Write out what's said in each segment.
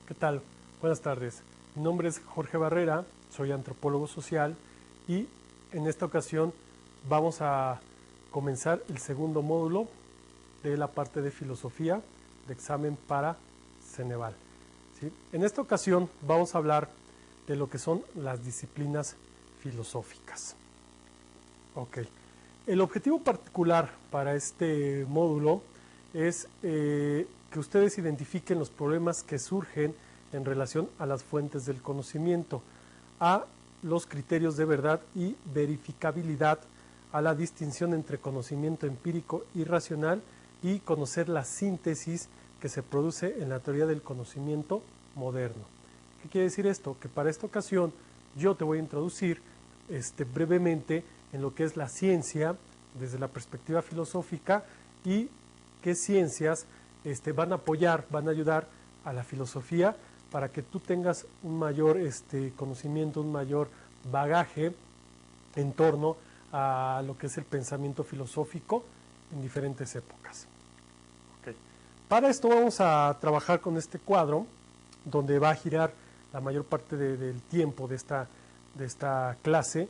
¿Qué tal? Buenas tardes. Mi nombre es Jorge Barrera, soy antropólogo social y en esta ocasión vamos a comenzar el segundo módulo de la parte de filosofía de examen para Ceneval. ¿Sí? En esta ocasión vamos a hablar de lo que son las disciplinas filosóficas. Ok. El objetivo particular para este módulo es que ustedes identifiquen los problemas que surgen en relación a las fuentes del conocimiento, a los criterios de verdad y verificabilidad, a la distinción entre conocimiento empírico y racional y conocer la síntesis que se produce en la teoría del conocimiento moderno. ¿Qué quiere decir esto? Que para esta ocasión yo te voy a introducir brevemente en lo que es la ciencia desde la perspectiva filosófica y qué ciencias van a apoyar, van a ayudar a la filosofía para que tú tengas un mayor conocimiento, un mayor bagaje en torno a lo que es el pensamiento filosófico en diferentes épocas. Okay. Para esto vamos a trabajar con este cuadro donde va a girar la mayor parte del tiempo de esta clase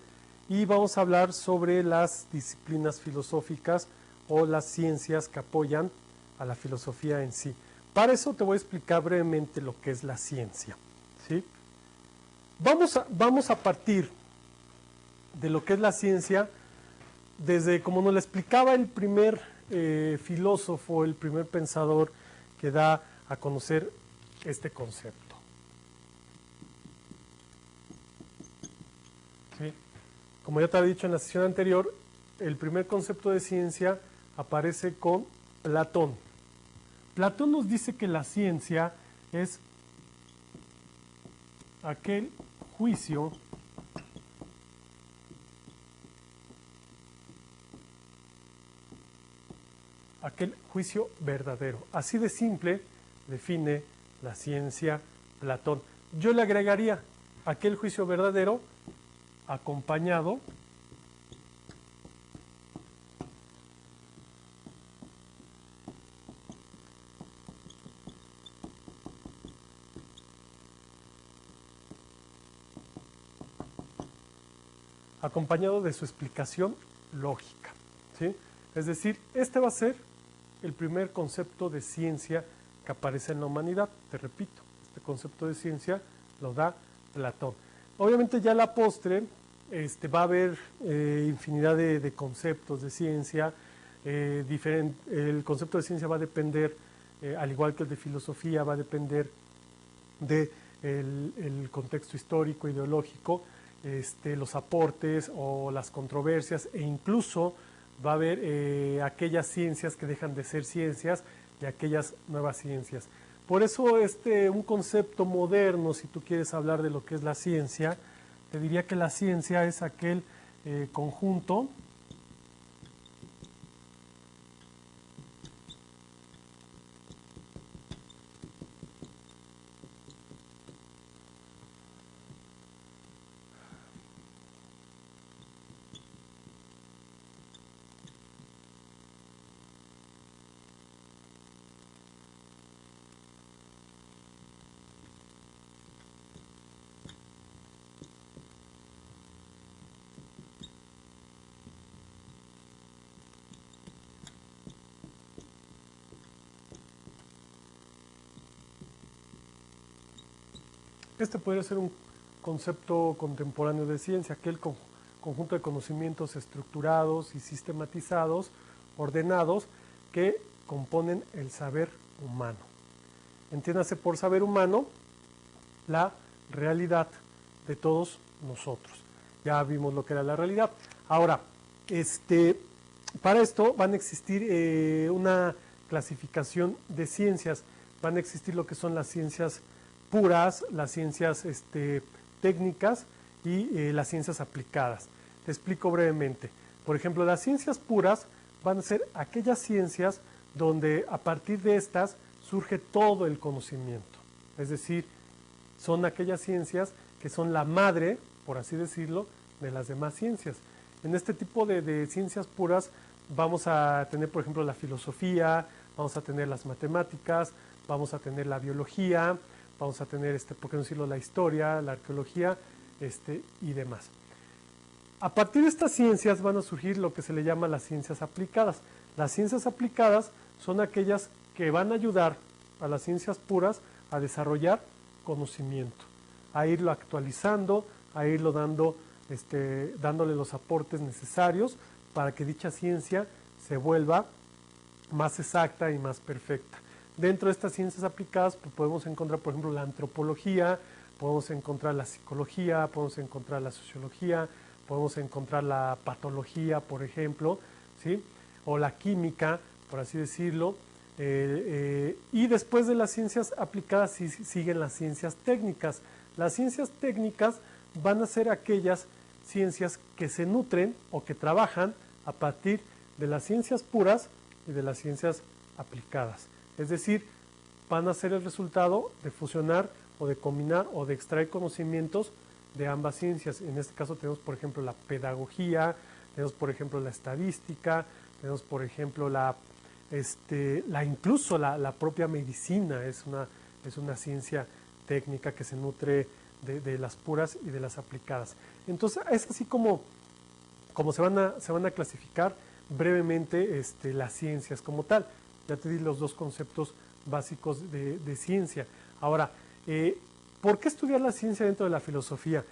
y vamos a hablar sobre las disciplinas filosóficas o las ciencias que apoyan a la filosofía en sí. Para eso te voy a explicar brevemente lo que es la ciencia. ¿Sí? Vamos a partir de lo que es la ciencia desde, como nos lo explicaba el primer filósofo, el primer pensador que da a conocer este concepto. ¿Sí? Como ya te había dicho en la sesión anterior, el primer concepto de ciencia aparece con Platón. Platón nos dice que la ciencia es aquel juicio verdadero. Así de simple define la ciencia Platón. Yo le agregaría aquel juicio verdadero acompañado de su explicación lógica. ¿Sí? Es decir, este va a ser el primer concepto de ciencia que aparece en la humanidad. Te repito, este concepto de ciencia lo da Platón. Obviamente ya a la postre va a haber infinidad de conceptos de ciencia. El concepto de ciencia va a depender, al igual que el de filosofía, va a depender del contexto histórico, ideológico, los aportes o las controversias, e incluso va a haber aquellas ciencias que dejan de ser ciencias y aquellas nuevas ciencias. Por eso un concepto moderno, si tú quieres hablar de lo que es la ciencia, te diría que la ciencia es aquel conjunto podría ser un concepto contemporáneo de ciencia, aquel conjunto de conocimientos estructurados y sistematizados, ordenados, que componen el saber humano. Entiéndase por saber humano la realidad de todos nosotros. Ya vimos lo que era la realidad. Ahora, para esto van a existir una clasificación de ciencias. Van a existir lo que son las ciencias puras, las ciencias técnicas y las ciencias aplicadas. Te explico brevemente. Por ejemplo, las ciencias puras van a ser aquellas ciencias donde a partir de estas surge todo el conocimiento. Es decir, son aquellas ciencias que son la madre, por así decirlo, de las demás ciencias. En este tipo de ciencias puras vamos a tener, por ejemplo, la filosofía, vamos a tener las matemáticas, vamos a tener la biología, vamos a tener, por qué no decirlo, la historia, la arqueología y demás. A partir de estas ciencias van a surgir lo que se le llama las ciencias aplicadas. Las ciencias aplicadas son aquellas que van a ayudar a las ciencias puras a desarrollar conocimiento, a irlo actualizando, a irlo dándole los aportes necesarios para que dicha ciencia se vuelva más exacta y más perfecta. Dentro de estas ciencias aplicadas pues, podemos encontrar, por ejemplo, la antropología, podemos encontrar la psicología, podemos encontrar la sociología, podemos encontrar la patología, por ejemplo, ¿sí? O la química, por así decirlo. Y después de las ciencias aplicadas siguen las ciencias técnicas. Las ciencias técnicas van a ser aquellas ciencias que se nutren o que trabajan a partir de las ciencias puras y de las ciencias aplicadas. Es decir, van a ser el resultado de fusionar o de combinar o de extraer conocimientos de ambas ciencias. En este caso tenemos, por ejemplo, la pedagogía, tenemos, por ejemplo, la estadística, tenemos, por ejemplo, incluso la propia medicina es una ciencia técnica que se nutre de las puras y de las aplicadas. Entonces, es así como se van a clasificar brevemente las ciencias como tal. Ya te di los dos conceptos básicos de ciencia. Ahora, ¿por qué estudiar la ciencia dentro de la filosofía?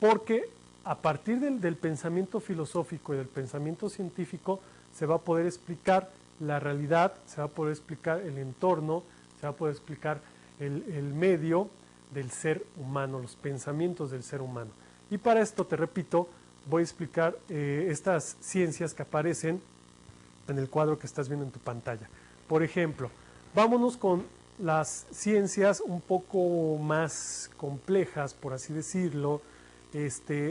Porque a partir del pensamiento filosófico y del pensamiento científico se va a poder explicar la realidad, se va a poder explicar el entorno, se va a poder explicar el medio del ser humano, los pensamientos del ser humano. Y para esto, te repito, voy a explicar estas ciencias que aparecen en el cuadro que estás viendo en tu pantalla. Por ejemplo, vámonos con las ciencias un poco más complejas, por así decirlo,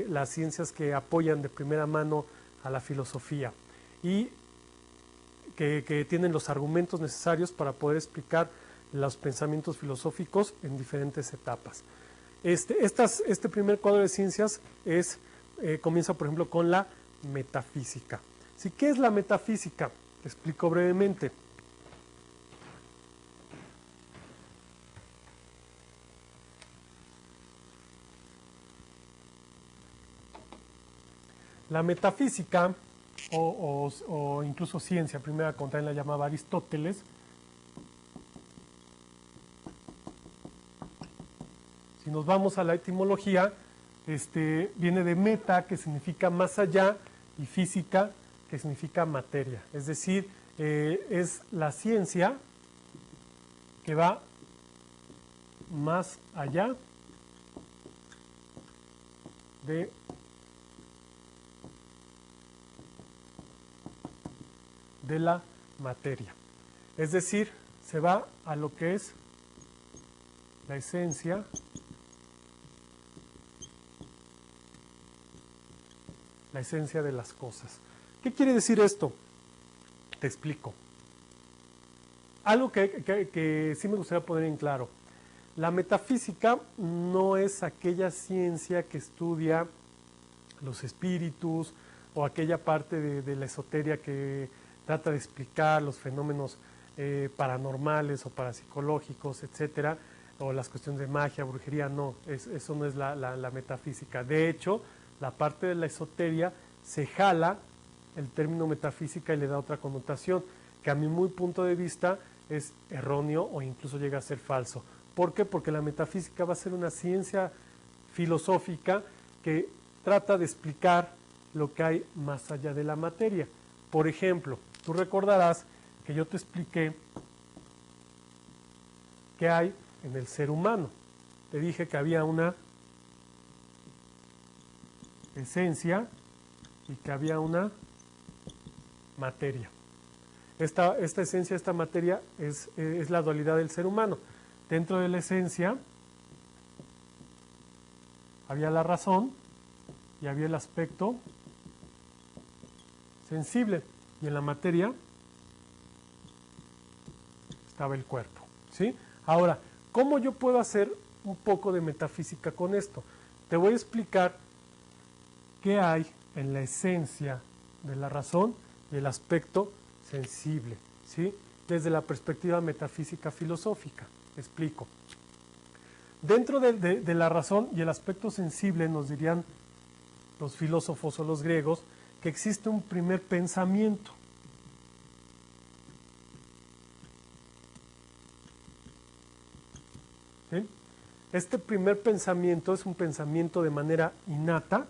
las ciencias que apoyan de primera mano a la filosofía y que tienen los argumentos necesarios para poder explicar los pensamientos filosóficos en diferentes etapas. Este primer cuadro de ciencias comienza, por ejemplo, con la metafísica. ¿Sí? ¿Qué es la metafísica? Te explico brevemente. La metafísica, o incluso ciencia, primera como también la llamaba Aristóteles, si nos vamos a la etimología, viene de meta, que significa más allá, y física, que significa materia. Es decir, es la ciencia que va más allá de la materia. Es decir, se va a lo que es la esencia de las cosas. ¿Qué quiere decir esto? Te explico. Algo que sí me gustaría poner en claro. La metafísica no es aquella ciencia que estudia los espíritus o aquella parte de la esoteria que trata de explicar los fenómenos paranormales o parapsicológicos, etcétera, o las cuestiones de magia, brujería. No, eso no es la metafísica. De hecho, la parte de la esoteria se jala el término metafísica y le da otra connotación, que a mi muy punto de vista es erróneo o incluso llega a ser falso. ¿Por qué? Porque la metafísica va a ser una ciencia filosófica que trata de explicar lo que hay más allá de la materia. Por ejemplo, tú recordarás que yo te expliqué qué hay en el ser humano. Te dije que había una esencia y que había una materia. Esta esencia, esta materia es la dualidad del ser humano. Dentro de la esencia había la razón y había el aspecto sensible, y en la materia estaba el cuerpo, ¿sí? Ahora, ¿cómo yo puedo hacer un poco de metafísica con esto? Te voy a explicar qué hay en la esencia de la razón y el aspecto sensible, ¿sí? Desde la perspectiva metafísica filosófica. Explico. Dentro de la razón y el aspecto sensible nos dirían los filósofos o los griegos que existe un primer pensamiento. ¿Sí? Este primer pensamiento es un pensamiento de manera innata,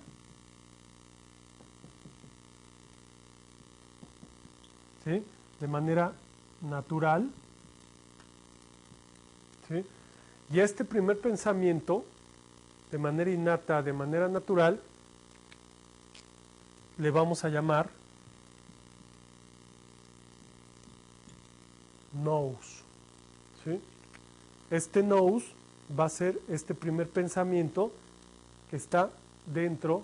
¿sí? De manera natural, ¿sí? Y este primer pensamiento, de manera innata, de manera natural, le vamos a llamar nous, ¿sí? Este nous va a ser este primer pensamiento que está dentro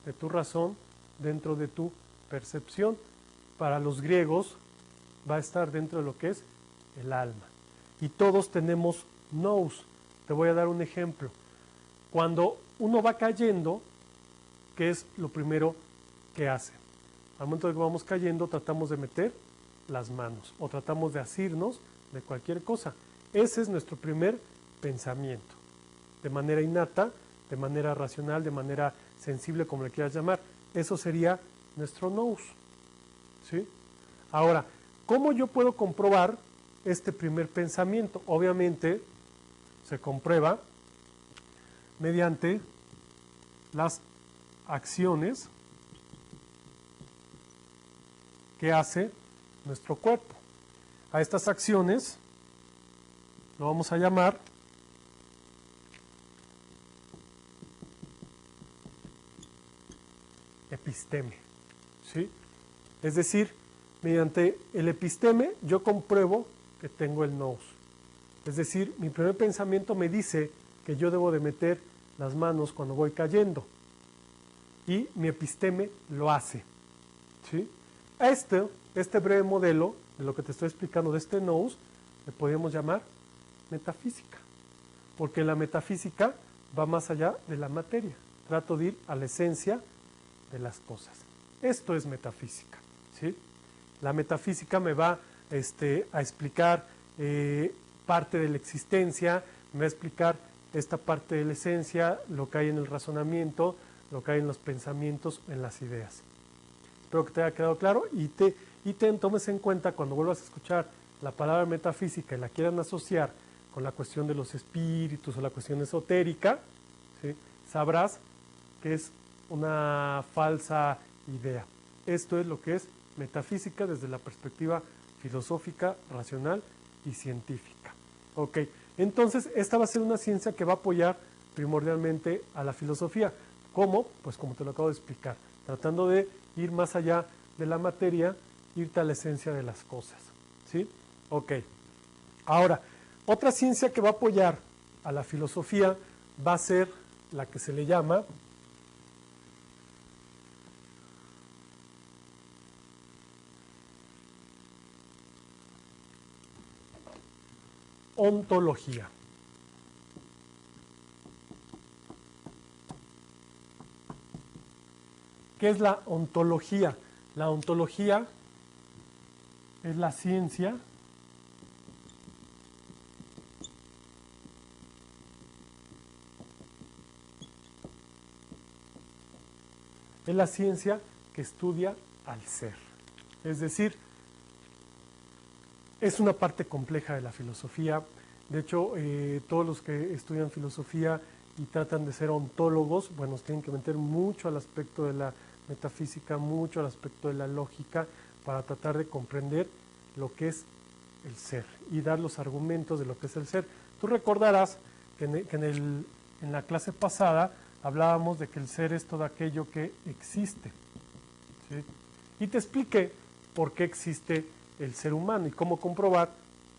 de tu razón, dentro de tu percepción. Para los griegos va a estar dentro de lo que es el alma. Y todos tenemos nous. Te voy a dar un ejemplo. Cuando uno va cayendo, ¿qué es lo primero que hace? Al momento de que vamos cayendo, tratamos de meter las manos o tratamos de asirnos de cualquier cosa. Ese es nuestro primer pensamiento. De manera innata, de manera racional, de manera sensible, como le quieras llamar. Eso sería nuestro nous. ¿Sí? Ahora, ¿cómo yo puedo comprobar este primer pensamiento? Obviamente se comprueba mediante las acciones que hace nuestro cuerpo. A estas acciones lo vamos a llamar episteme, ¿sí? Es decir, mediante el episteme yo compruebo que tengo el nous. Es decir, mi primer pensamiento me dice que yo debo de meter las manos cuando voy cayendo. Y mi episteme lo hace, ¿sí? A este breve modelo de lo que te estoy explicando de este nous, le podemos llamar metafísica. Porque la metafísica va más allá de la materia. Trato de ir a la esencia de las cosas. Esto es metafísica, ¿sí? La metafísica me va a explicar parte de la existencia, me va a explicar esta parte de la esencia, lo que hay en el razonamiento, lo que hay en los pensamientos, en las ideas. Espero que te haya quedado claro y tomes en cuenta cuando vuelvas a escuchar la palabra metafísica y la quieran asociar con la cuestión de los espíritus o la cuestión esotérica, ¿sí? Sabrás que es una falsa idea. Esto es lo que es metafísica desde la perspectiva filosófica, racional y científica. Ok, entonces esta va a ser una ciencia que va a apoyar primordialmente a la filosofía. ¿Cómo? Pues como te lo acabo de explicar, tratando de ir más allá de la materia, irte a la esencia de las cosas. ¿Sí? Ok. Ahora, otra ciencia que va a apoyar a la filosofía va a ser la que se le llama ontología. ¿Qué es la ontología? La ontología es la ciencia que estudia al ser. Es decir, es una parte compleja de la filosofía. De hecho, todos los que estudian filosofía y tratan de ser ontólogos, bueno, tienen que meter mucho al aspecto de la metafísica, mucho al aspecto de la lógica, para tratar de comprender lo que es el ser y dar los argumentos de lo que es el ser. Tú recordarás que en la clase pasada hablábamos de que el ser es todo aquello que existe, ¿sí? Y te expliqué por qué existe el ser humano y cómo comprobar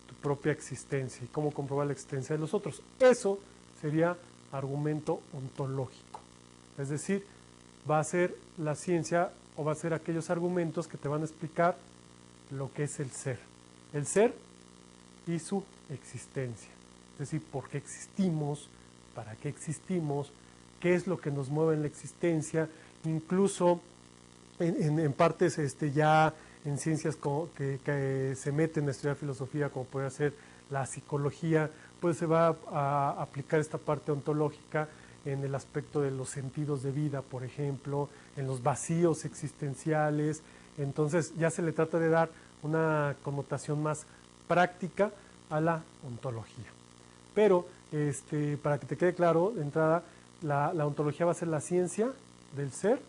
tu propia existencia y cómo comprobar la existencia de los otros. Eso sería argumento ontológico. Es decir, va a ser la ciencia o va a ser aquellos argumentos que te van a explicar lo que es el ser y su existencia. Es decir, por qué existimos, para qué existimos, qué es lo que nos mueve en la existencia, incluso en partes ya en ciencias que se meten a estudiar filosofía, como puede ser la psicología, pues se va a aplicar esta parte ontológica en el aspecto de los sentidos de vida, por ejemplo, en los vacíos existenciales. Entonces ya se le trata de dar una connotación más práctica a la ontología. Pero para que te quede claro, de entrada, la ontología va a ser la ciencia del ser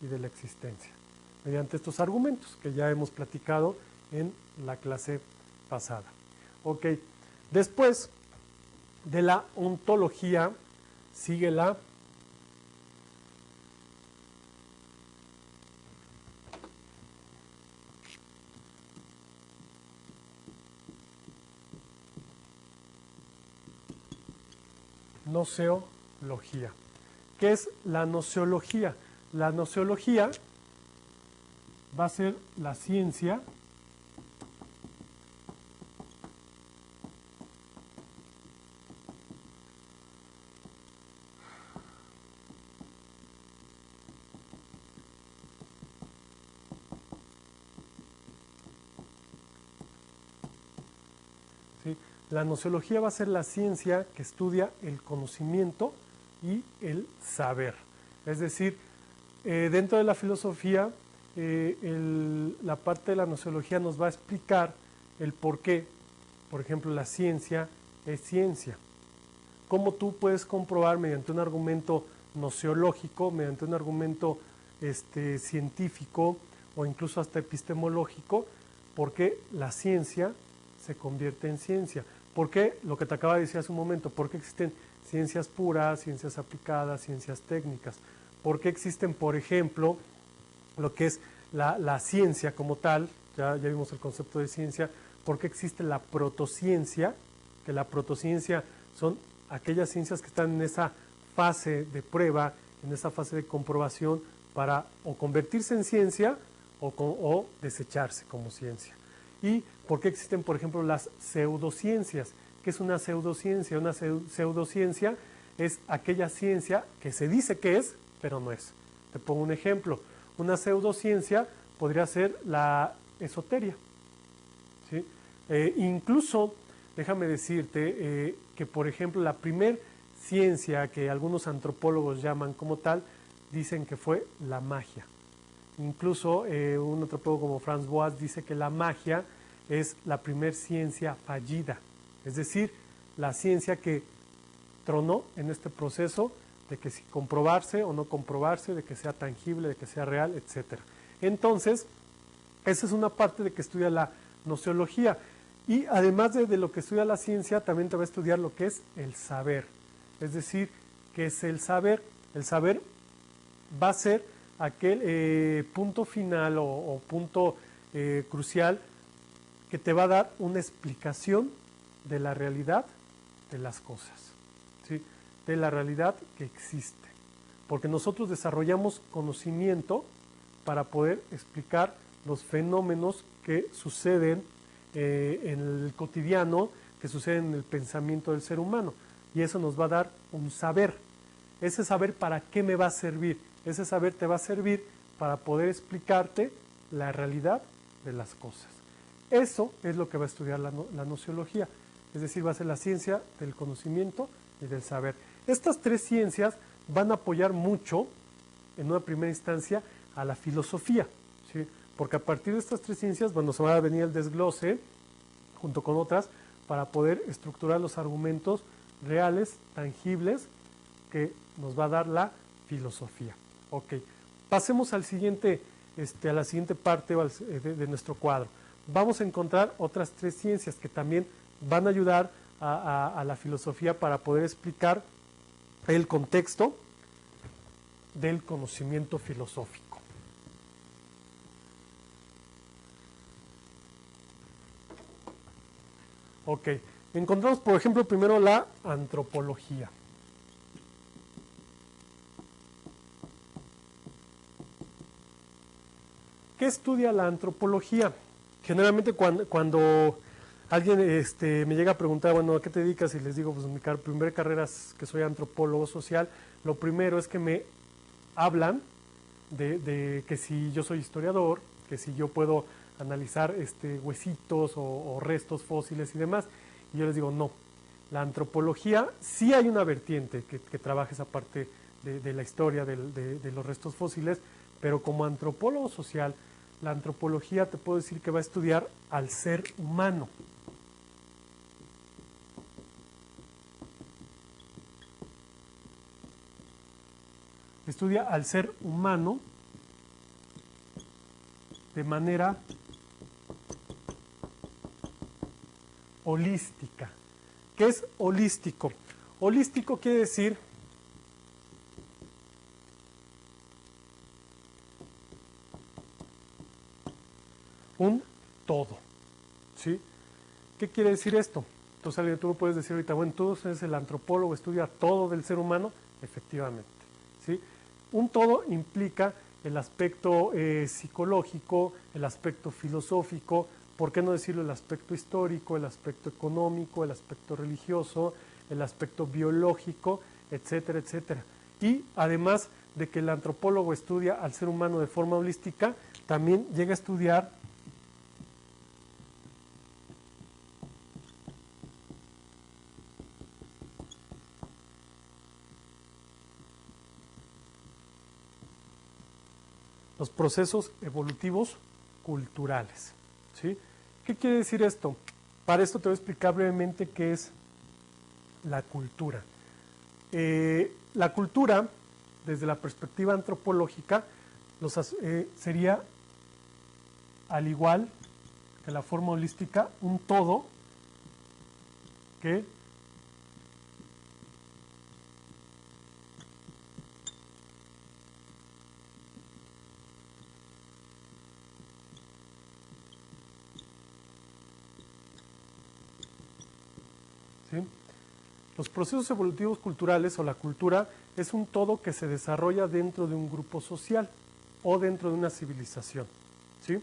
y de la existencia, mediante estos argumentos que ya hemos platicado en la clase pasada. Ok, después de la ontología sigue la noceología. ¿Qué es la noceología? La noceología va a ser la ciencia ¿sí? La noceología va a ser la ciencia que estudia el conocimiento y el saber. Es decir, dentro de la filosofía, la parte de la noceología nos va a explicar el por qué, por ejemplo, la ciencia es ciencia. Cómo tú puedes comprobar mediante un argumento noceológico, mediante un argumento científico o incluso hasta epistemológico, por qué la ciencia se convierte en ciencia. ¿Por qué? Lo que te acaba de decir hace un momento, ¿por qué existen ciencias puras, ciencias aplicadas, ciencias técnicas? ¿Por qué existen, por ejemplo, lo que es la ciencia como tal? Ya vimos el concepto de ciencia. ¿Por qué existe la protociencia? Que la protociencia son aquellas ciencias que están en esa fase de prueba, en esa fase de comprobación para o convertirse en ciencia o desecharse como ciencia. ¿Y por qué existen, por ejemplo, las pseudociencias? ¿Qué es una pseudociencia? Una pseudociencia es aquella ciencia que se dice que es, pero no es. Te pongo un ejemplo. Una pseudociencia podría ser la esoteria, ¿sí? Incluso, déjame decirte que, por ejemplo, la primer ciencia que algunos antropólogos llaman como tal, dicen que fue la magia. Incluso un antropólogo como Franz Boas dice que la magia es la primer ciencia fallida, es decir, la ciencia que tronó en este proceso de que si comprobarse o no comprobarse, de que sea tangible, de que sea real, etc. Entonces, esa es una parte de que estudia la noceología. Y además de lo que estudia la ciencia, también te va a estudiar lo que es el saber. Es decir, ¿qué es el saber? El saber va a ser aquel punto final o punto crucial que te va a dar una explicación de la realidad de las cosas, ¿sí? De la realidad que existe. Porque nosotros desarrollamos conocimiento para poder explicar los fenómenos que suceden en el cotidiano, que suceden en el pensamiento del ser humano. Y eso nos va a dar un saber. Ese saber, ¿para qué me va a servir? Ese saber te va a servir para poder explicarte la realidad de las cosas. Eso es lo que va a estudiar la noceología. Es decir, va a ser la ciencia del conocimiento y del saber. Estas tres ciencias van a apoyar mucho, en una primera instancia, a la filosofía, ¿sí? Porque a partir de estas tres ciencias, bueno, se va a venir el desglose, junto con otras, para poder estructurar los argumentos reales, tangibles, que nos va a dar la filosofía. Ok, pasemos al siguiente, a la siguiente parte de nuestro cuadro. Vamos a encontrar otras tres ciencias que también van a ayudar a la filosofía para poder explicar el contexto del conocimiento filosófico. Ok, encontramos, por ejemplo, primero la antropología. ¿Qué estudia la antropología? Generalmente cuando alguien me llega a preguntar, bueno, ¿a qué te dedicas? Y les digo, pues mi primera carrera es que soy antropólogo social. Lo primero es que me hablan de que si yo soy historiador, que si yo puedo analizar huesitos o restos fósiles y demás. Y yo les digo, no, la antropología sí hay una vertiente que trabaja esa parte de la historia de los restos fósiles, pero como antropólogo social, la antropología te puedo decir que va a estudiar al ser humano. Estudia al ser humano de manera holística. ¿Qué es holístico? Holístico quiere decir un todo, ¿sí? ¿Qué quiere decir esto? Entonces tú puedes decir ahorita, bueno, tú eres el antropólogo, estudia todo del ser humano, efectivamente, ¿sí? Un todo implica el aspecto psicológico, el aspecto filosófico, ¿por qué no decirlo el aspecto histórico, el aspecto económico, el aspecto religioso, el aspecto biológico, etcétera, etcétera? Y además de que el antropólogo estudia al ser humano de forma holística, también llega a estudiar los procesos evolutivos culturales, ¿sí? ¿Qué quiere decir esto? Para esto te voy a explicar brevemente qué es la cultura. La cultura, desde la perspectiva antropológica, sería, al igual que la forma holística, un todo que ¿sí? Los procesos evolutivos culturales o la cultura es un todo que se desarrolla dentro de un grupo social o dentro de una civilización, ¿sí?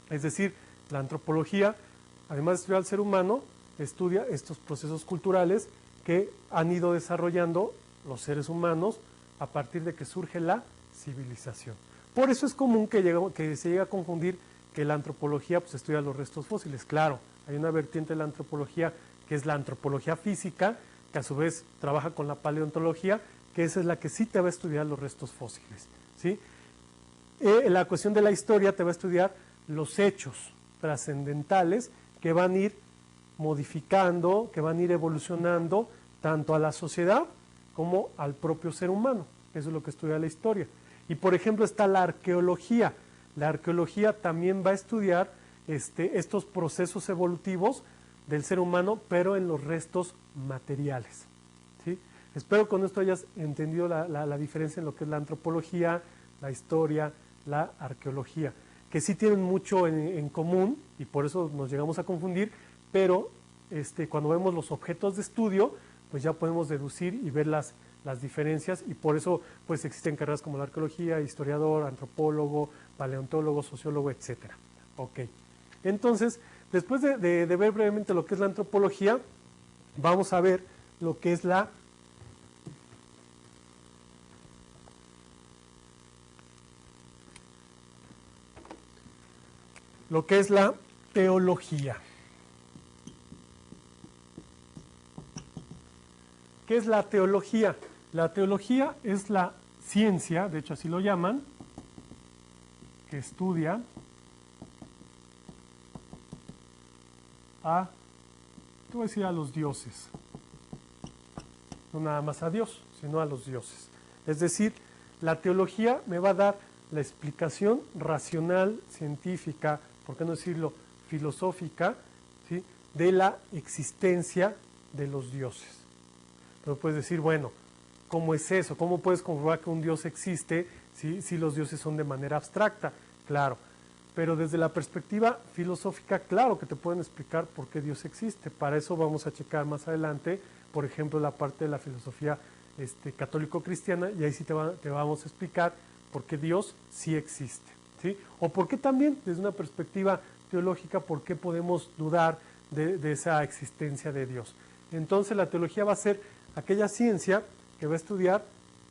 Es decir, la antropología, además de estudiar al ser humano, estudia estos procesos culturales que han ido desarrollando los seres humanos a partir de que surge la civilización. Por eso es común que se llegue a confundir que la antropología pues, estudia los restos fósiles. Claro, hay una vertiente de la antropología que es la antropología física, que a su vez trabaja con la paleontología, que esa es la que sí te va a estudiar los restos fósiles, ¿sí? La cuestión de la historia te va a estudiar los hechos trascendentales que van a ir modificando, que van a ir evolucionando tanto a la sociedad como al propio ser humano. Eso es lo que estudia la historia. Y por ejemplo está la arqueología. La arqueología también va a estudiar estos procesos evolutivos del ser humano, pero en los restos materiales, ¿sí? Espero con esto hayas entendido la diferencia en lo que es la antropología, la historia, la arqueología, que sí tienen mucho en común y por eso nos llegamos a confundir, pero cuando vemos los objetos de estudio, pues ya podemos deducir y ver las diferencias y por eso pues existen carreras como la arqueología, historiador, antropólogo, paleontólogo, sociólogo, etcétera. Ok, entonces después de ver brevemente lo que es la antropología, vamos a ver lo que es la teología. ¿Qué es la teología? La teología es la ciencia, de hecho así lo llaman, que estudia te voy a decir a los dioses, no nada más a Dios, sino a los dioses. Es decir, la teología me va a dar la explicación racional, científica, por qué no decirlo, filosófica, ¿sí?, de la existencia de los dioses. Pero puedes decir, bueno, ¿cómo es eso? ¿Cómo puedes comprobar que un dios existe si los dioses son de manera abstracta? Claro, pero desde la perspectiva filosófica, claro que te pueden explicar por qué Dios existe. Para eso vamos a checar más adelante, por ejemplo, la parte de la filosofía católico-cristiana, y ahí sí te vamos a explicar por qué Dios sí existe, ¿sí? O por qué también, desde una perspectiva teológica, por qué podemos dudar de esa existencia de Dios. Entonces la teología va a ser aquella ciencia que va a estudiar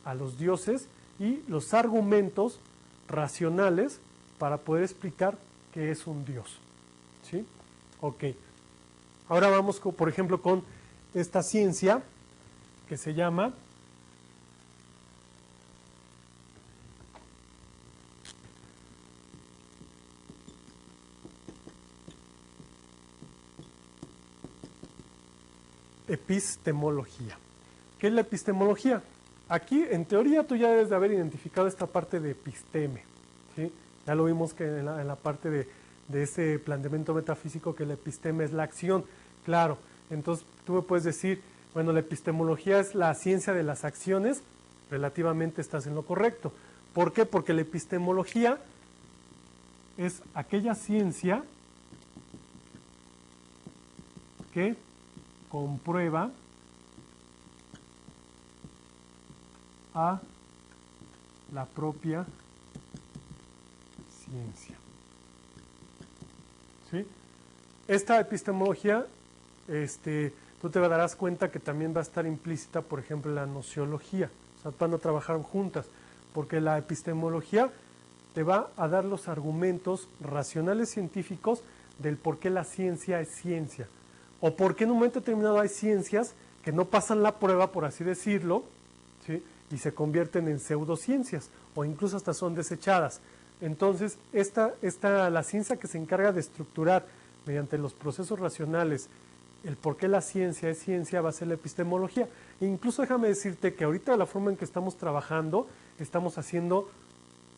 a los dioses y los argumentos racionales para poder explicar que es un Dios. ¿Sí? Ok. Ahora vamos, por ejemplo, con esta ciencia que se llama epistemología. ¿Qué es la epistemología? Aquí, en teoría, tú ya debes de haber identificado esta parte de episteme. ¿Sí? Ya lo vimos que en la parte de ese planteamiento metafísico que la episteme es la acción. Claro, entonces tú me puedes decir, bueno, la epistemología es la ciencia de las acciones, relativamente estás en lo correcto. ¿Por qué? Porque la epistemología es aquella ciencia que comprueba a la propia ciencia. ¿Sí? Esta epistemología, tú te darás cuenta que también va a estar implícita, por ejemplo, en la nociología. O sea, van a trabajar juntas, porque la epistemología te va a dar los argumentos racionales científicos del por qué la ciencia es ciencia. O por qué en un momento determinado hay ciencias que no pasan la prueba, por así decirlo, ¿sí? Y se convierten en pseudociencias, o incluso hasta son desechadas. Entonces, la ciencia que se encarga de estructurar mediante los procesos racionales el por qué la ciencia es ciencia va a ser la epistemología. E incluso déjame decirte que ahorita la forma en que estamos trabajando, estamos haciendo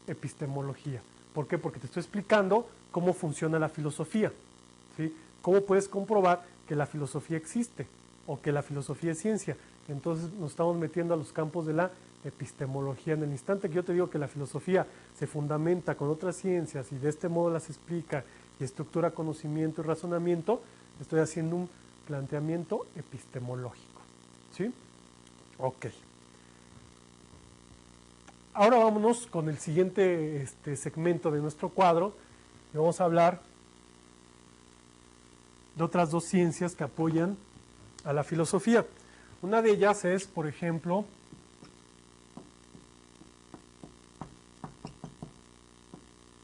epistemología. ¿Por qué? Porque te estoy explicando cómo funciona la filosofía. ¿Sí? ¿Cómo puedes comprobar que la filosofía existe o que la filosofía es ciencia? Entonces nos estamos metiendo a los campos de la epistemología. En el instante que yo te digo que la filosofía se fundamenta con otras ciencias y de este modo las explica y estructura conocimiento y razonamiento, estoy haciendo un planteamiento epistemológico. ¿Sí? Ok. Ahora vámonos con el siguiente segmento de nuestro cuadro y vamos a hablar de otras dos ciencias que apoyan a la filosofía. Una de ellas es, por ejemplo,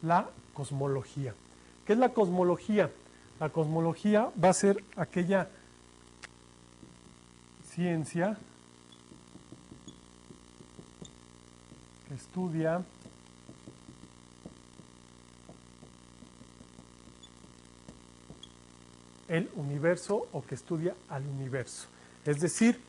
la cosmología. ¿Qué es la cosmología? La cosmología va a ser aquella ciencia que estudia el universo o que estudia al universo. Es decir,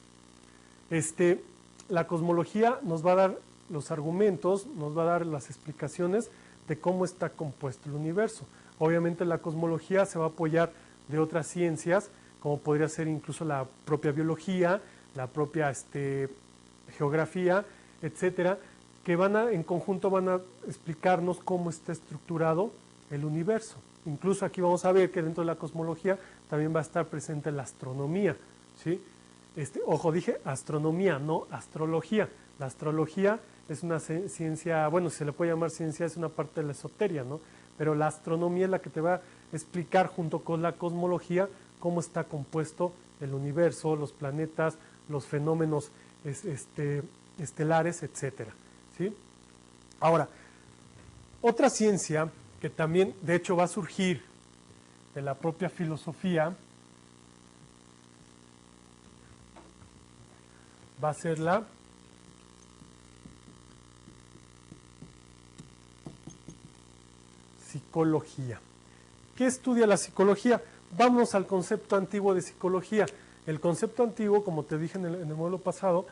la cosmología nos va a dar los argumentos, nos va a dar las explicaciones de cómo está compuesto el universo. Obviamente la cosmología se va a apoyar de otras ciencias, como podría ser incluso la propia biología, la propia geografía, etcétera, que en conjunto van a explicarnos cómo está estructurado el universo. Incluso aquí vamos a ver que dentro de la cosmología también va a estar presente la astronomía, ¿sí? Ojo, dije astronomía, no astrología. La astrología es una ciencia, bueno, se le puede llamar ciencia, es una parte de la esoteria, ¿no? Pero la astronomía es la que te va a explicar junto con la cosmología cómo está compuesto el universo, los planetas, los fenómenos estelares, etcétera, ¿sí? Ahora, otra ciencia que también, de hecho, va a surgir de la propia filosofía va a ser la psicología. ¿Qué estudia la psicología? Vamos al concepto antiguo de psicología. El concepto antiguo, como te dije en el módulo pasado,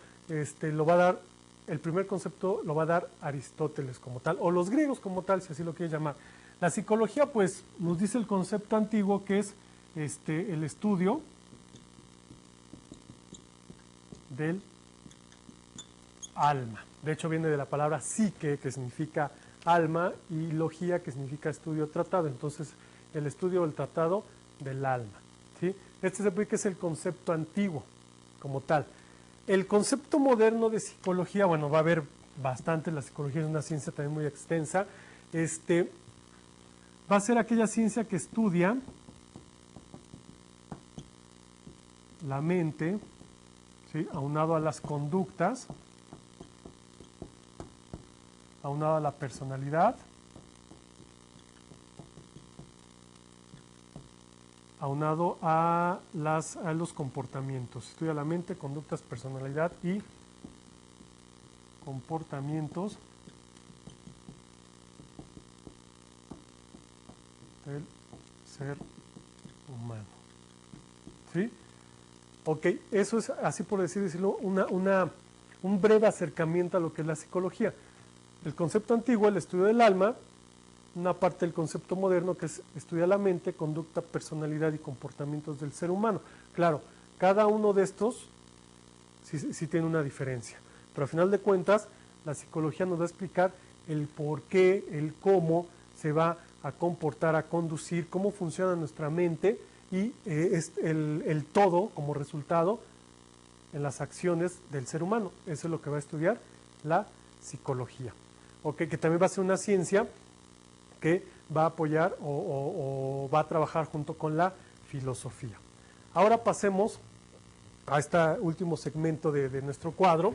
lo va a dar, el primer concepto lo va a dar Aristóteles como tal, o los griegos como tal, si así lo quieres llamar. La psicología, pues, nos dice el concepto antiguo que es el estudio del alma. De hecho, viene de la palabra psique, que significa alma, y logía, que significa estudio tratado. Entonces, el estudio del tratado del alma, ¿sí? Se puede que es el concepto antiguo como tal. El concepto moderno de psicología, bueno, va a haber bastante, la psicología es una ciencia también muy extensa, va a ser aquella ciencia que estudia la mente, ¿sí? Aunado a las conductas, aunado a la personalidad aunado a los comportamientos. Estudia la mente, conductas, personalidad y comportamientos del ser humano. ¿Sí? Ok, eso es, así por decirlo, un breve acercamiento a lo que es la psicología. El concepto antiguo, el estudio del alma, una parte del concepto moderno que es estudia la mente, conducta, personalidad y comportamientos del ser humano. Claro, cada uno de estos sí tiene una diferencia, pero a final de cuentas la psicología nos va a explicar el por qué, el cómo se va a comportar, a conducir, cómo funciona nuestra mente y el todo como resultado en las acciones del ser humano. Eso es lo que va a estudiar la psicología. Okay, que también va a ser una ciencia que va a apoyar o va a trabajar junto con la filosofía. Ahora pasemos a este último segmento de nuestro cuadro,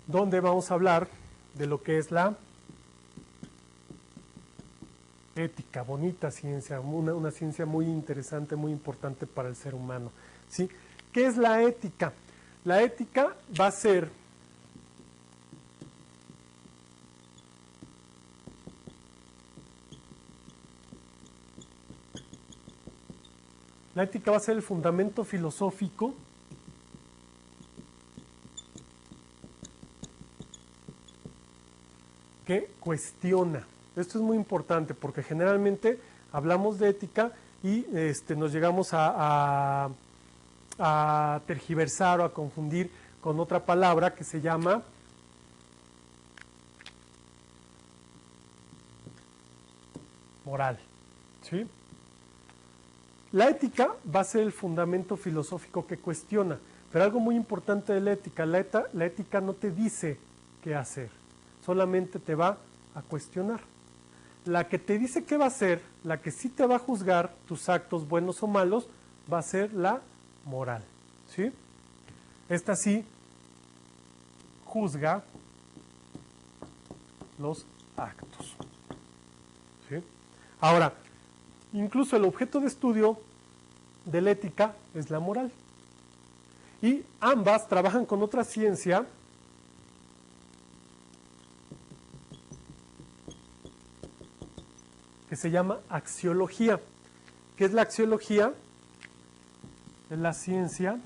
donde vamos a hablar de lo que es la ética, bonita ciencia, una ciencia muy interesante, muy importante para el ser humano, ¿sí? ¿Qué es la ética? La ética va a ser el fundamento filosófico que cuestiona. Esto es muy importante porque generalmente hablamos de ética y nos llegamos a tergiversar o a confundir con otra palabra que se llama moral. ¿Sí? La ética va a ser el fundamento filosófico que cuestiona, pero algo muy importante de la ética no te dice qué hacer, solamente te va a cuestionar. La que te dice qué va a hacer, la que sí te va a juzgar tus actos buenos o malos, va a ser la moral. ¿Sí? Esta sí juzga los actos. ¿Sí? Ahora, incluso el objeto de estudio de la ética es la moral. Y ambas trabajan con otra ciencia que se llama axiología. ¿Qué es la axiología? Es la ciencia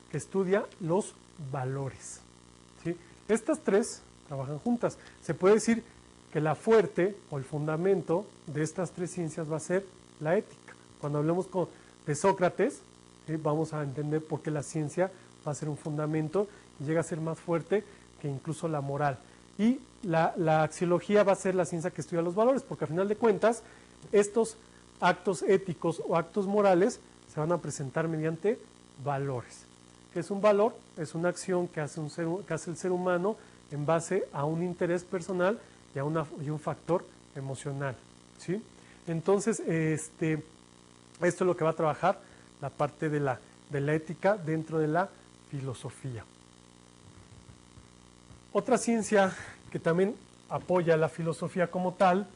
que estudia los valores. ¿Sí? Estas tres trabajan juntas. Se puede decir que la fuerte o el fundamento de estas tres ciencias va a ser la ética. Cuando hablemos de Sócrates, ¿sí? Vamos a entender por qué la ciencia va a ser un fundamento y llega a ser más fuerte que incluso la moral. Y la axiología va a ser la ciencia que estudia los valores, porque al final de cuentas, estos actos éticos o actos morales se van a presentar mediante valores. ¿Qué es un valor? Es una acción que hace el ser humano en base a un interés personal y un factor emocional. ¿Sí? Entonces, esto es lo que va a trabajar la parte de la ética dentro de la filosofía. Otra ciencia que también apoya la filosofía como tal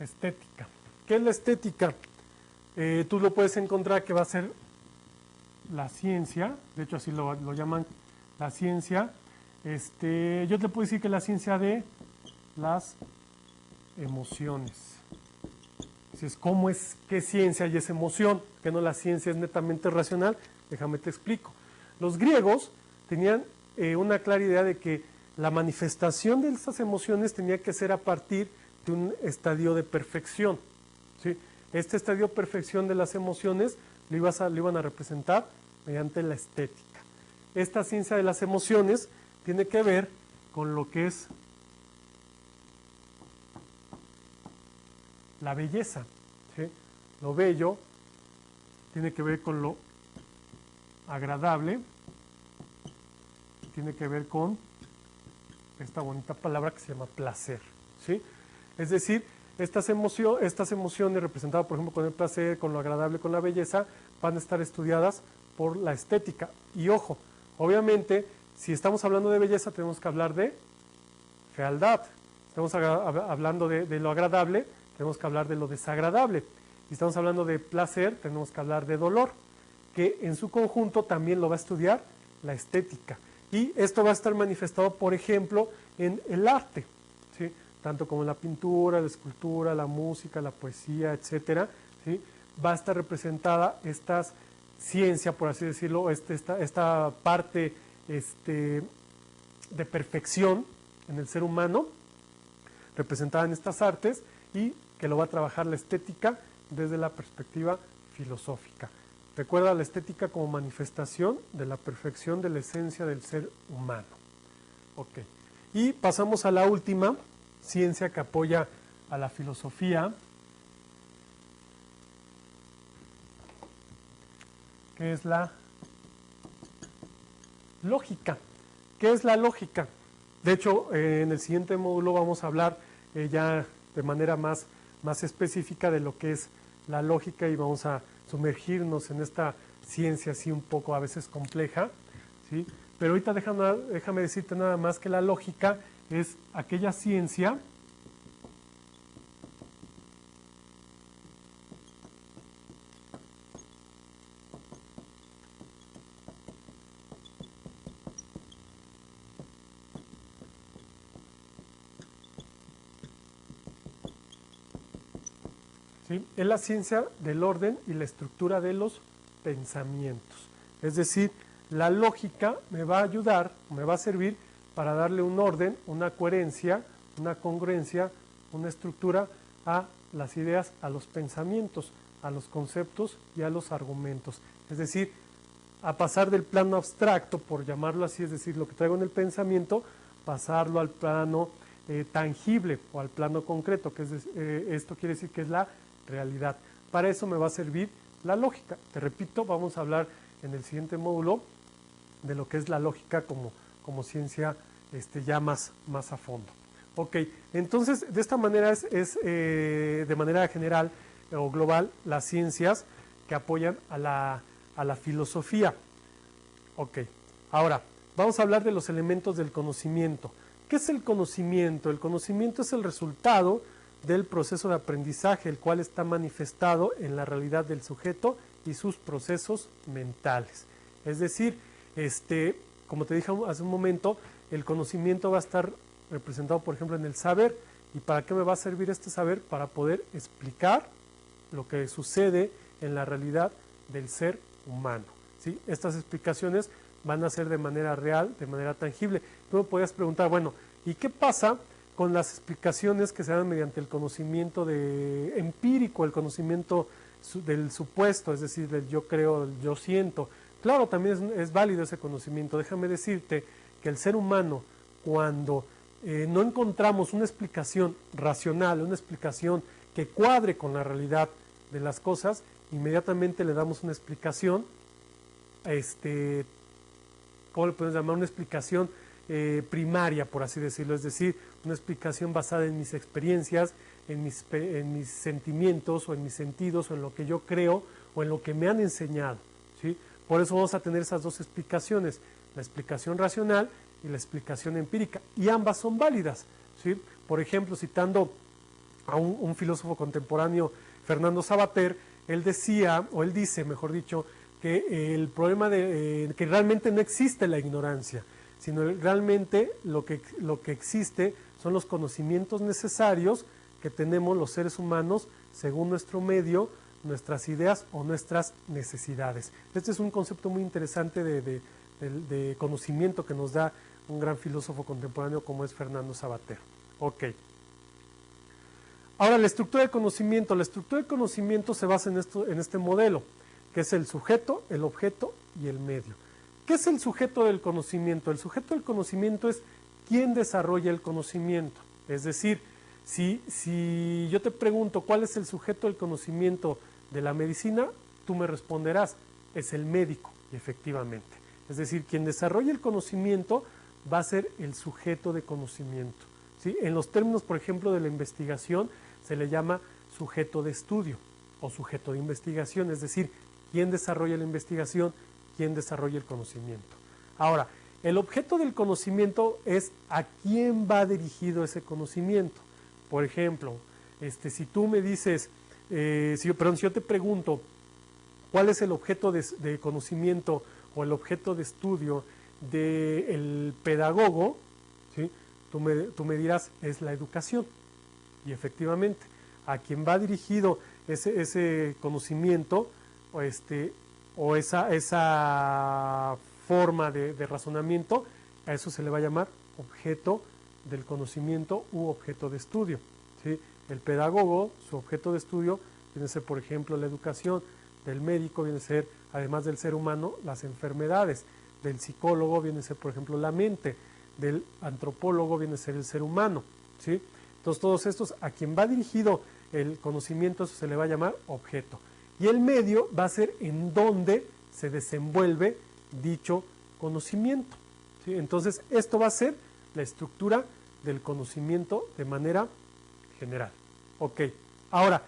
estética. ¿Qué es la estética? Tú lo puedes encontrar que va a ser la ciencia, de hecho así lo llaman la ciencia. Yo te puedo decir que la ciencia de las emociones. Si es cómo es, qué ciencia y es emoción, que no la ciencia es netamente racional, déjame te explico. Los griegos tenían una clara idea de que la manifestación de estas emociones tenía que ser a partir de un estadio de perfección. ¿Sí? Este estadio de perfección de las emociones lo iban a representar mediante la estética. Esta ciencia de las emociones tiene que ver con lo que es la belleza. ¿Sí? Lo bello tiene que ver con lo agradable tiene que ver con esta bonita palabra que se llama placer, ¿sí? Es decir, estas emociones representadas, por ejemplo, con el placer, con lo agradable, con la belleza, van a estar estudiadas por la estética. Y ojo, obviamente, si estamos hablando de belleza, tenemos que hablar de fealdad. Estamos hablando de lo agradable, tenemos que hablar de lo desagradable. Si estamos hablando de placer, tenemos que hablar de dolor, que en su conjunto también lo va a estudiar la estética. Y esto va a estar manifestado, por ejemplo, en el arte, ¿sí? Tanto como la pintura, la escultura, la música, la poesía, etcétera, ¿sí? Va a estar representada esta ciencia, por así decirlo, esta parte de perfección en el ser humano, representada en estas artes, y que lo va a trabajar la estética desde la perspectiva filosófica. Recuerda la estética como manifestación de la perfección de la esencia del ser humano. Ok. Y pasamos a la última ciencia que apoya a la filosofía, que es la lógica. ¿Qué es la lógica? De hecho, en el siguiente módulo vamos a hablar ya de manera más específica de lo que es la lógica, y vamos a sumergirnos en esta ciencia así un poco a veces compleja, ¿sí? Pero ahorita déjame decirte nada más que la lógica es aquella ciencia ¿sí? Es la ciencia del orden y la estructura de los pensamientos. Es decir, la lógica me va a ayudar, me va a servir para darle un orden, una coherencia, una congruencia, una estructura a las ideas, a los pensamientos, a los conceptos y a los argumentos. Es decir, a pasar del plano abstracto, por llamarlo así, es decir, lo que traigo en el pensamiento, pasarlo al plano tangible o al plano concreto, que esto quiere decir que es la realidad. Para eso me va a servir la lógica. Te repito, vamos a hablar en el siguiente módulo de lo que es la lógica como ciencia ya más a fondo. Ok, entonces de esta manera es de manera general o global las ciencias que apoyan a la filosofía. Ok, ahora vamos a hablar de los elementos del conocimiento. ¿Qué es el conocimiento? El conocimiento es el resultado del proceso de aprendizaje, el cual está manifestado en la realidad del sujeto y sus procesos mentales. Es decir, como te dije hace un momento, el conocimiento va a estar representado, por ejemplo, en el saber. ¿Y para qué me va a servir este saber? Para poder explicar lo que sucede en la realidad del ser humano, ¿sí? Estas explicaciones van a ser de manera real, de manera tangible. Tú me podrías preguntar, bueno, ¿y qué pasa con las explicaciones que se dan mediante el conocimiento empírico, el conocimiento del supuesto, es decir, del yo creo, del yo siento? Claro, también es válido ese conocimiento. Déjame decirte que el ser humano, cuando no encontramos una explicación racional, una explicación que cuadre con la realidad de las cosas, inmediatamente le damos una explicación, ¿cómo le podemos llamar? Una explicación primaria, por así decirlo, es decir, una explicación basada en mis experiencias, en mis sentimientos o en mis sentidos o en lo que yo creo o en lo que me han enseñado, ¿sí? Por eso vamos a tener esas dos explicaciones, la explicación racional y la explicación empírica, y ambas son válidas, ¿sí? Por ejemplo, citando a un filósofo contemporáneo, Fernando Savater, él dice, mejor dicho, que el problema que realmente no existe la ignorancia, sino realmente lo que existe son los conocimientos necesarios que tenemos los seres humanos según nuestro medio, nuestras ideas o nuestras necesidades. Este es un concepto muy interesante de conocimiento que nos da un gran filósofo contemporáneo como es Fernando Savater. Ok. Ahora, la estructura del conocimiento. La estructura del conocimiento se basa en este modelo, que es el sujeto, el objeto y el medio. ¿Qué es el sujeto del conocimiento? El sujeto del conocimiento es quien desarrolla el conocimiento. Es decir, si yo te pregunto cuál es el sujeto del conocimiento de la medicina, tú me responderás, es el médico, y efectivamente. Es decir, quien desarrolla el conocimiento va a ser el sujeto de conocimiento, ¿sí? En los términos, por ejemplo, de la investigación, se le llama sujeto de estudio o sujeto de investigación, es decir, quién desarrolla la investigación, quién desarrolla el conocimiento. Ahora, el objeto del conocimiento es a quién va dirigido ese conocimiento. Por ejemplo, si tú me dices, si yo te pregunto, ¿cuál es el objeto de conocimiento o el objeto de estudio del pedagogo? ¿Sí? Tú me dirás, es la educación. Y efectivamente, a quien va dirigido ese conocimiento o esa forma de razonamiento, a eso se le va a llamar objeto del conocimiento u objeto de estudio, ¿sí? El pedagogo, su objeto de estudio viene a ser, por ejemplo, la educación. Del médico viene a ser, además del ser humano, las enfermedades. Del psicólogo viene a ser, por ejemplo, la mente. Del antropólogo viene a ser el ser humano, ¿sí? Entonces, todos estos, a quien va dirigido el conocimiento, eso se le va a llamar objeto. Y el medio va a ser en donde se desenvuelve dicho conocimiento, ¿sí? Entonces, esto va a ser la estructura del conocimiento de manera general. Ok, ahora,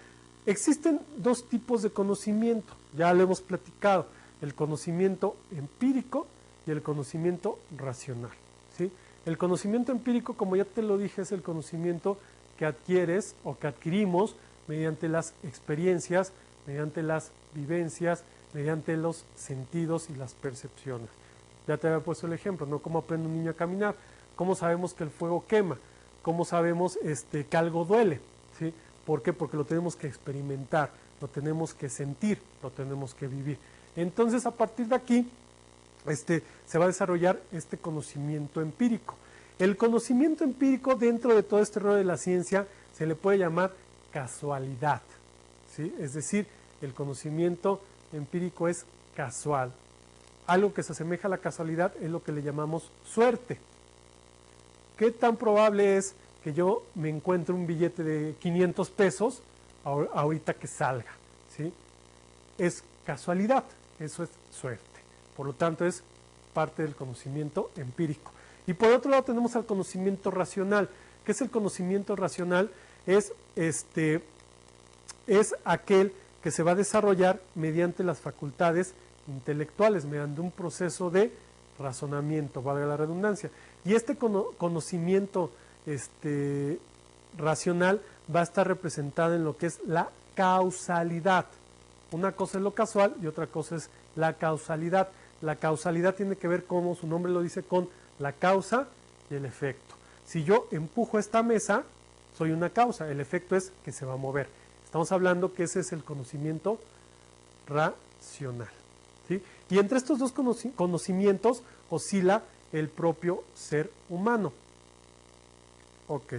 existen dos tipos de conocimiento, ya lo hemos platicado, el conocimiento empírico y el conocimiento racional, ¿sí? El conocimiento empírico, como ya te lo dije, es el conocimiento que adquieres o que adquirimos mediante las experiencias, mediante las vivencias, mediante los sentidos y las percepciones. Ya te había puesto el ejemplo, ¿no? ¿Cómo aprende un niño a caminar? ¿Cómo sabemos que el fuego quema? ¿Cómo sabemos que algo duele? ¿Sí? ¿Por qué? Porque lo tenemos que experimentar, lo tenemos que sentir, lo tenemos que vivir. Entonces, a partir de aquí, se va a desarrollar este conocimiento empírico. El conocimiento empírico, dentro de todo este rollo de la ciencia, se le puede llamar casualidad, ¿sí? Es decir, el conocimiento empírico es casual. Algo que se asemeja a la casualidad es lo que le llamamos suerte. ¿Qué tan probable es que yo me encuentre un billete de 500 pesos ahorita que salga? ¿Sí? Es casualidad, eso es suerte. Por lo tanto, es parte del conocimiento empírico. Y por otro lado tenemos al conocimiento racional. ¿Qué es el conocimiento racional? Es aquel que se va a desarrollar mediante las facultades intelectuales, mediante un proceso de razonamiento, valga la redundancia. Y este conocimiento racional va a estar representado en lo que es la causalidad. Una cosa es lo casual y otra cosa es la causalidad. La causalidad tiene que ver, como su nombre lo dice, con la causa y el efecto. Si yo empujo esta mesa, soy una causa, el efecto es que se va a mover. Estamos hablando que ese es el conocimiento racional, ¿sí? Y entre estos dos conocimientos oscila el propio ser humano. Ok.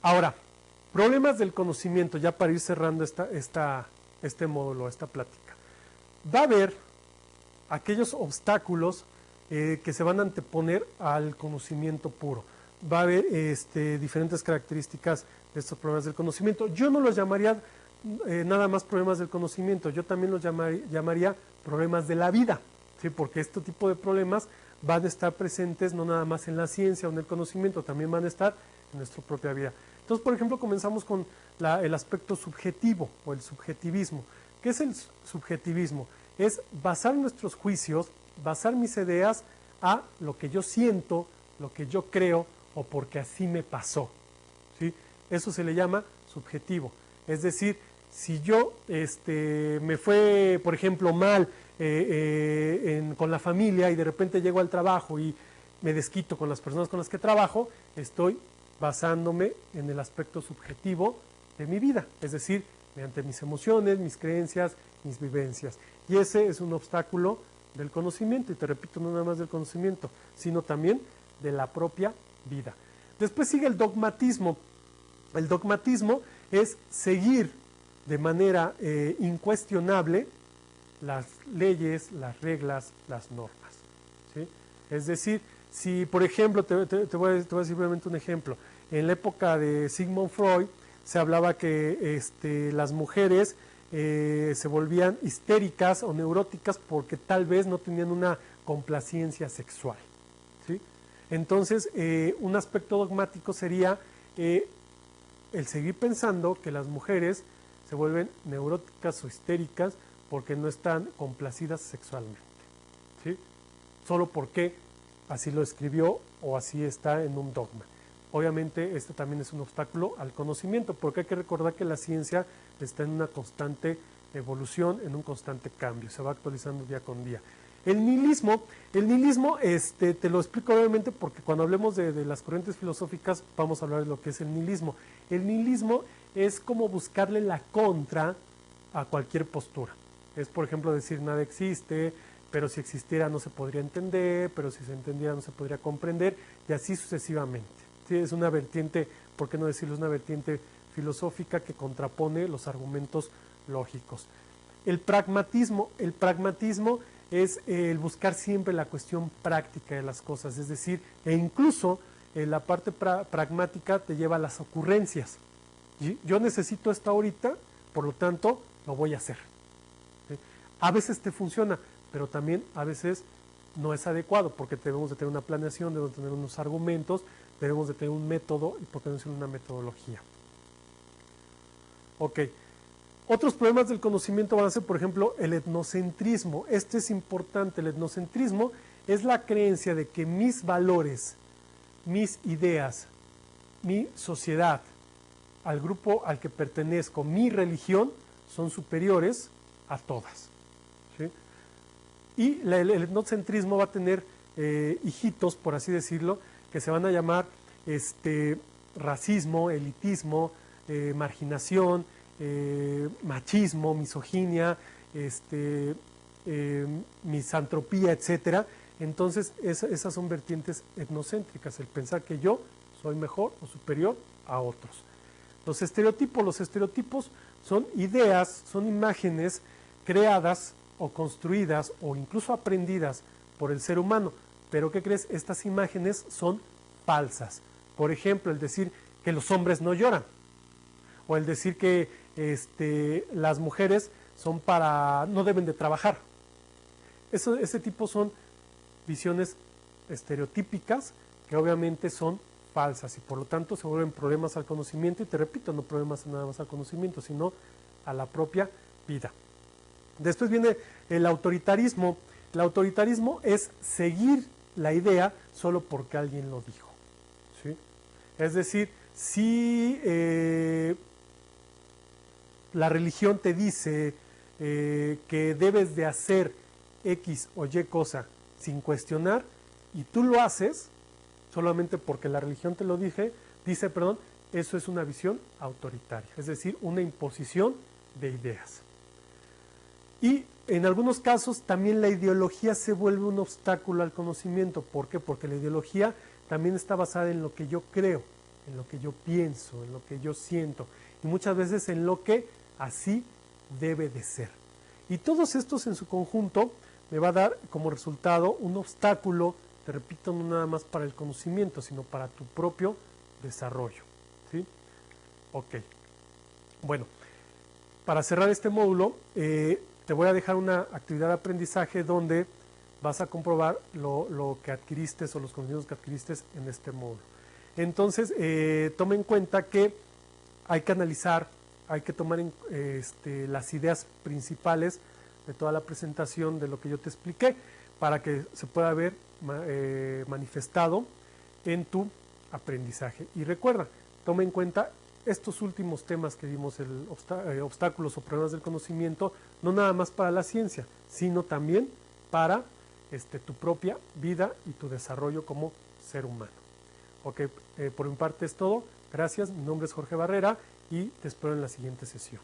Ahora, problemas del conocimiento, ya para ir cerrando este módulo, esta plática. Va a haber aquellos obstáculos que se van a anteponer al conocimiento puro. Va a haber diferentes características de estos problemas del conocimiento. Yo no los llamaría nada más problemas del conocimiento, yo también los llamaría problemas de la vida, ¿sí? Porque este tipo de problemas van a estar presentes no nada más en la ciencia o en el conocimiento, también van a estar en nuestra propia vida. Entonces, por ejemplo, comenzamos con el aspecto subjetivo o el subjetivismo. ¿Qué es el subjetivismo? Es basar nuestros juicios, basar mis ideas a lo que yo siento, lo que yo creo o porque así me pasó, ¿sí? Eso se le llama subjetivo. Es decir, si yo me fue, por ejemplo, mal con la familia y de repente llego al trabajo y me desquito con las personas con las que trabajo, estoy basándome en el aspecto subjetivo de mi vida, es decir, mediante mis emociones, mis creencias, mis vivencias. Y ese es un obstáculo del conocimiento, y te repito, no nada más del conocimiento, sino también de la propia vida. Después sigue el dogmatismo. El dogmatismo es seguir de manera incuestionable las leyes, las reglas, las normas, ¿sí? Es decir, si por ejemplo, te voy a decir brevemente un ejemplo, en la época de Sigmund Freud se hablaba que las mujeres se volvían histéricas o neuróticas porque tal vez no tenían una complacencia sexual, ¿sí? Entonces, un aspecto dogmático sería el seguir pensando que las mujeres se vuelven neuróticas o histéricas porque no están complacidas sexualmente, ¿sí? Solo porque así lo escribió o así está en un dogma. Obviamente este también es un obstáculo al conocimiento, porque hay que recordar que la ciencia está en una constante evolución, en un constante cambio, se va actualizando día con día. El nihilismo te lo explico brevemente porque cuando hablemos de las corrientes filosóficas vamos a hablar de lo que es el nihilismo. El nihilismo es como buscarle la contra a cualquier postura. Es, por ejemplo, decir nada existe, pero si existiera no se podría entender, pero si se entendiera no se podría comprender, y así sucesivamente. ¿Sí? Es una vertiente, ¿por qué no decirlo? Es una vertiente filosófica que contrapone los argumentos lógicos. El pragmatismo es el buscar siempre la cuestión práctica de las cosas, es decir, e incluso la parte pragmática te lleva a las ocurrencias. Yo necesito esto ahorita, por lo tanto, lo voy a hacer. ¿Sí? A veces te funciona, pero también a veces no es adecuado, porque debemos de tener una planeación, debemos de tener unos argumentos, debemos de tener un método, y por qué no decir una metodología. Ok. Otros problemas del conocimiento van a ser, por ejemplo, el etnocentrismo. Este es importante. El etnocentrismo es la creencia de que mis valores, mis ideas, mi sociedad, al grupo al que pertenezco, mi religión, son superiores a todas. ¿Sí? Y el etnocentrismo va a tener hijitos, por así decirlo, que se van a llamar racismo, elitismo, marginación, machismo, misoginia, misantropía, etcétera. Entonces esas son vertientes etnocéntricas, el pensar que yo soy mejor o superior a otros. Los estereotipos son ideas, son imágenes creadas o construidas o incluso aprendidas por el ser humano. Pero ¿qué crees? Estas imágenes son falsas. Por ejemplo, el decir que los hombres no lloran, o el decir que las mujeres no deben de trabajar. Ese tipo son visiones estereotípicas que obviamente son falsas y por lo tanto se vuelven problemas al conocimiento, y te repito, no problemas nada más al conocimiento, sino a la propia vida. Después viene el autoritarismo. El autoritarismo es seguir la idea solo porque alguien lo dijo, ¿sí? Es decir, si la religión te dice que debes de hacer X o Y cosa sin cuestionar, y tú lo haces solamente porque la religión te lo dice, eso es una visión autoritaria, es decir, una imposición de ideas. Y en algunos casos también la ideología se vuelve un obstáculo al conocimiento. ¿Por qué? Porque la ideología también está basada en lo que yo creo, en lo que yo pienso, en lo que yo siento, y muchas veces en lo que así debe de ser. Y todos estos en su conjunto me va a dar como resultado un obstáculo, te repito, no nada más para el conocimiento, sino para tu propio desarrollo. ¿Sí? Ok. Bueno, para cerrar este módulo, te voy a dejar una actividad de aprendizaje donde vas a comprobar lo que adquiriste o los conocimientos que adquiriste en este módulo. Entonces, toma en cuenta que hay que analizar, hay que tomar las ideas principales de toda la presentación de lo que yo te expliqué para que se pueda ver manifestado en tu aprendizaje. Y recuerda, toma en cuenta estos últimos temas que vimos, obstáculos o problemas del conocimiento, no nada más para la ciencia, sino también para tu propia vida y tu desarrollo como ser humano. Ok, por mi parte es todo. Gracias, mi nombre es Jorge Barrera y te espero en la siguiente sesión.